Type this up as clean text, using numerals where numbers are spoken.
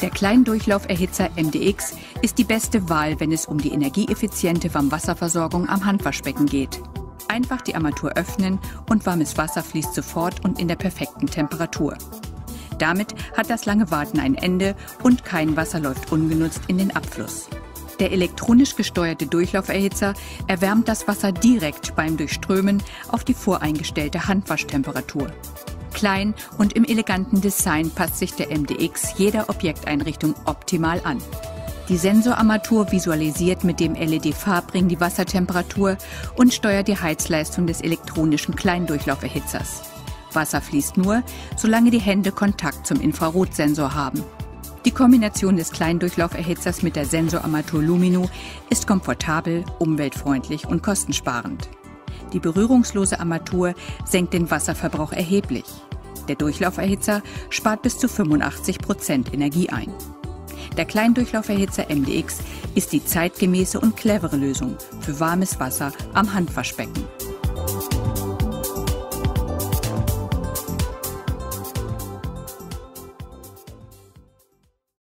Der Kleindurchlauferhitzer MDX ist die beste Wahl, wenn es um die energieeffiziente Warmwasserversorgung am Handwaschbecken geht. Einfach die Armatur öffnen und warmes Wasser fließt sofort und in der perfekten Temperatur. Damit hat das lange Warten ein Ende und kein Wasser läuft ungenutzt in den Abfluss. Der elektronisch gesteuerte Durchlauferhitzer erwärmt das Wasser direkt beim Durchströmen auf die voreingestellte Handwaschtemperatur. Klein und im eleganten Design passt sich der MDX jeder Objekteinrichtung optimal an. Die Sensorarmatur visualisiert mit dem LED-Farbring die Wassertemperatur und steuert die Heizleistung des elektronischen Kleindurchlauferhitzers. Wasser fließt nur, solange die Hände Kontakt zum Infrarotsensor haben. Die Kombination des Kleindurchlauferhitzers mit der Sensorarmatur Lumino ist komfortabel, umweltfreundlich und kostensparend. Die berührungslose Armatur senkt den Wasserverbrauch erheblich. Der Durchlauferhitzer spart bis zu 85% Energie ein. Der Kleindurchlauferhitzer MDX ist die zeitgemäße und clevere Lösung für warmes Wasser am Handwaschbecken.